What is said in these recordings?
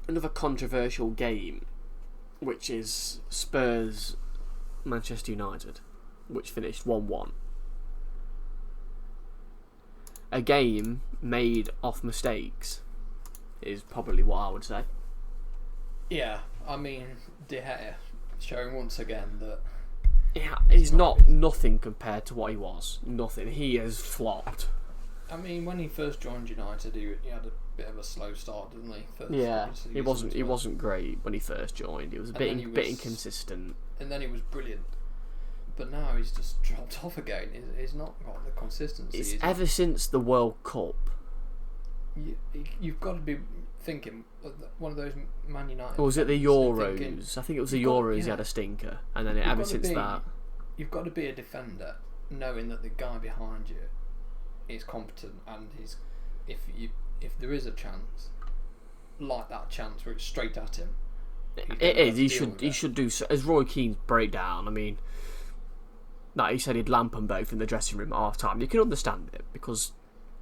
another controversial game, which is Spurs Manchester United, which finished 1-1. A game made off mistakes is probably what I would say. Yeah, I mean, De Gea showing once again that Yeah, he's not nothing compared to what he was. Nothing. He has flopped. I mean, when he first joined United, he had a bit of a slow start, didn't he? He wasn't great when he first joined. He was a bit inconsistent. And then he was brilliant. But now he's just dropped off again. He's not got the consistency. It's ever since the World Cup. You've got to be thinking one of those Man United. Or was it the Euros? I think it was the Euros. He had a stinker, and then ever since that, you've got to be a defender, knowing that the guy behind you is competent, and if there is a chance, like that chance where it's straight at him, it is. He should do so, as Roy Keane's breakdown. I mean, that he said he'd lamp them both in the dressing room at half time. You can understand it because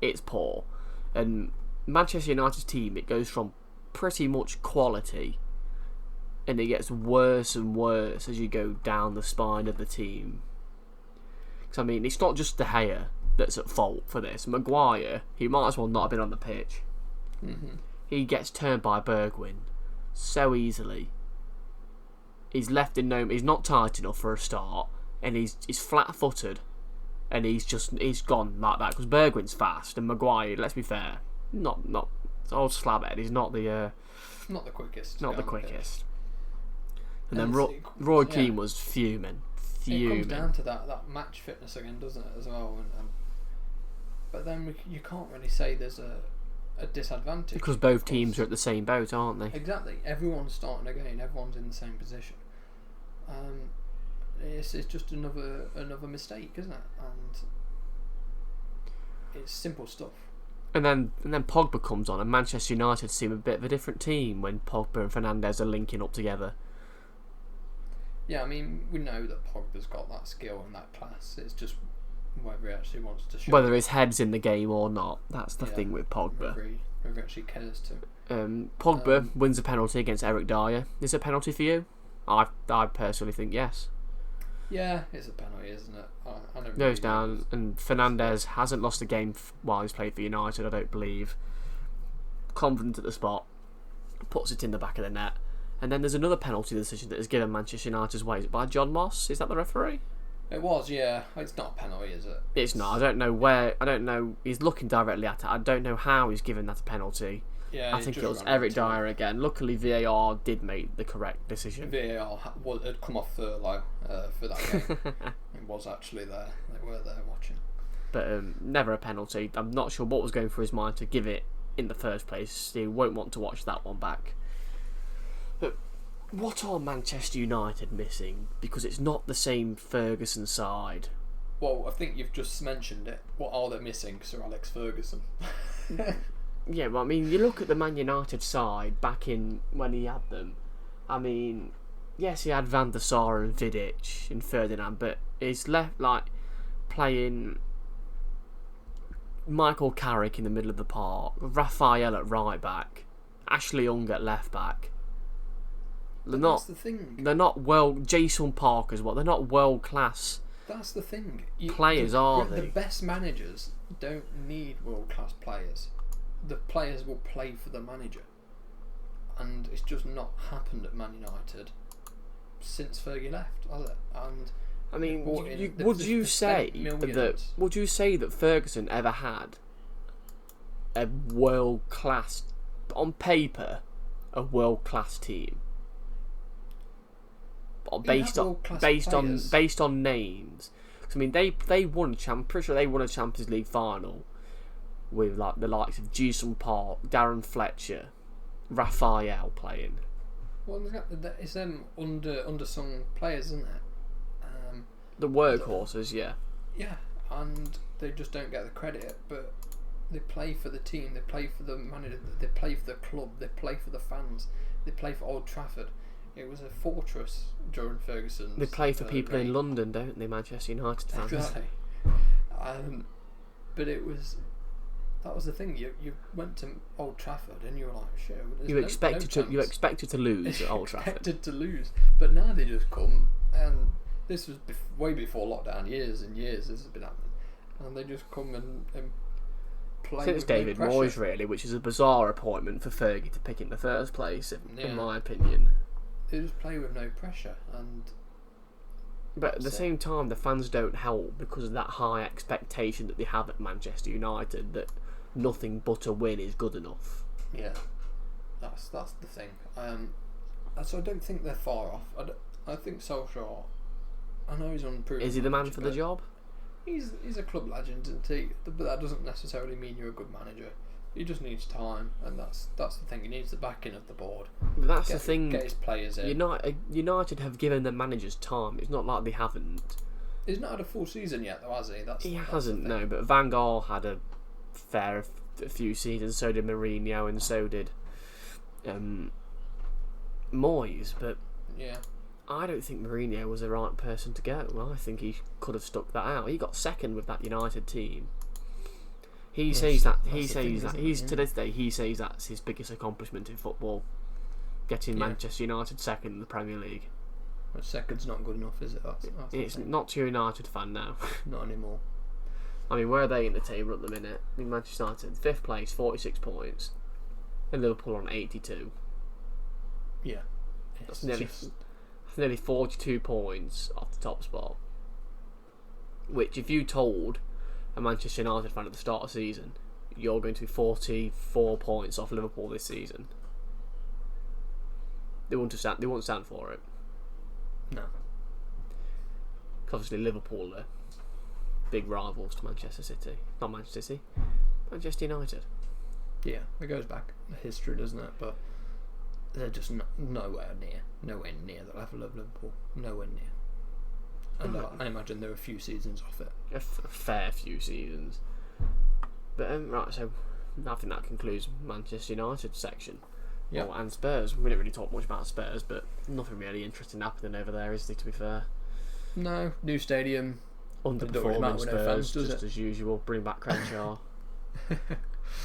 it's poor, and Manchester United's team, it goes from pretty much quality and it gets worse and worse as you go down the spine of the team. Because I mean, it's not just De Gea that's at fault for this. Maguire, he might as well not have been on the pitch. Mm-hmm. He gets turned by Bergwijn so easily. He's left in no... He's not tight enough for a start, and he's flat-footed, and he's gone like that because Bergwijn's fast, and Maguire, let's be fair, not old slabhead. He's not the quickest. Not the quickest. And then Roy Keane was fuming. It comes down to that match fitness again, doesn't it, as well? But then you can't really say there's a disadvantage because both teams are at the same boat, aren't they? Exactly. Everyone's starting again. Everyone's in the same position. It's just another mistake, isn't it? And it's simple stuff. And then Pogba comes on, and Manchester United seem a bit of a different team when Pogba and Fernandes are linking up together. Yeah, I mean, we know that Pogba's got that skill and that class. It's just whether he actually wants to show whether his head's in the game or not. That's the thing with Pogba. Whether he actually cares to. Pogba wins a penalty against Eric Dyer. Is it a penalty for you? I personally think yes. Yeah, it's a penalty, isn't it? I don't Goes down, and Fernandes hasn't lost a game while he's played for United, I don't believe. Confident at the spot, puts it in the back of the net. And then there's another penalty decision that is given Manchester United's way. Is it by John Moss? Is that the referee? It was, yeah. It's not a penalty, is it? It's not. I don't know where. I don't know. He's looking directly at it. I don't know how he's given that a penalty. Yeah, I think it was Eric Dyer again. Luckily, VAR did make the correct decision. VAR had come off furlough for that game. It was actually there. They were there watching. But never a penalty. I'm not sure what was going through his mind to give it in the first place. He won't want to watch that one back. But what are Manchester United missing? Because it's not the same Ferguson side. Well, I think you've just mentioned it. What are they missing? Sir Alex Ferguson. Yeah, well, I mean, you look at the Man United side back in when he had them. I mean, yes, he had Van der Sar and Vidic and Ferdinand, but he's left like playing Michael Carrick in the middle of the park, Raphael at right back, Ashley Young at left back. That's the thing. They're not Jason Parker's what? They're not world class. That's the thing. Players are they? The best managers don't need world class players. The players will play for the manager, and it's just not happened at Man United since Fergie left, has it? And I mean, would you say that Ferguson ever had a world class, on paper, a world class team? Based on names. I mean, they won. I'm pretty sure they won a Champions League final with like the likes of Jason Park, Darren Fletcher, Raphael playing. Well, it's them undersung players, isn't it? The workhorses, yeah. Yeah, and they just don't get the credit, but they play for the team, they play for the manager, they play for the club, they play for the fans, they play for Old Trafford. It was a fortress during Ferguson's. They play for people in London, don't they, Manchester United fans? Exactly. But it was that was the thing. You went to Old Trafford and you were like, shit. You expected to lose at Old Trafford. Expected to lose, but now they just come, and this was way before lockdown. Years and years this has been happening, and they just come and play. Since with David no Moyes, really, which is a bizarre appointment for Fergie to pick in the first place, in my opinion. They just play with no pressure, but at the same time, the fans don't help because of that high expectation that they have at Manchester United that nothing but a win is good enough. Yeah, that's the thing. So I don't think they're far off. I think Solskjaer, I know he's unproven. Is he the man for the job? He's a club legend, isn't he? But that doesn't necessarily mean you're a good manager. He just needs time, and that's the thing. He needs the backing of the board. But that's the thing. Get his players in. United have given the managers time. It's not like they haven't. He's not had a full season yet, though, has he? He hasn't, no. But Van Gaal had a few seasons. So did Mourinho, and so did Moyes. But yeah, I don't think Mourinho was the right person to go. I think he could have stuck that out. He got second with that United team. He says that to this day he says that's his biggest accomplishment in football, getting Manchester United second in the Premier League. Well, second's not good enough, is it? It's not to a United fan now. Not anymore. I mean, where are they in the table at the minute? I mean, Manchester United, 5th place, 46 points, and Liverpool on 82. Yeah, that's nearly 42 points off the top spot. Which, if you told a Manchester United fan at the start of the season you're going to be 44 points off Liverpool this season, they won't stand for it. No. Obviously Liverpool are big rivals to Manchester City. Not Manchester City, Manchester United. Yeah, it goes back in history, doesn't it? But they're just nowhere near the level of Liverpool. Nowhere near. And I imagine there are a few seasons off it. A fair few seasons. But right, so I think that concludes Manchester United section. Yeah. Oh, and Spurs. We didn't really talk much about Spurs, but nothing really interesting happening over there, is there, to be fair? No, new stadium. Underperforming Spurs, just as usual. Bring back Crenshaw.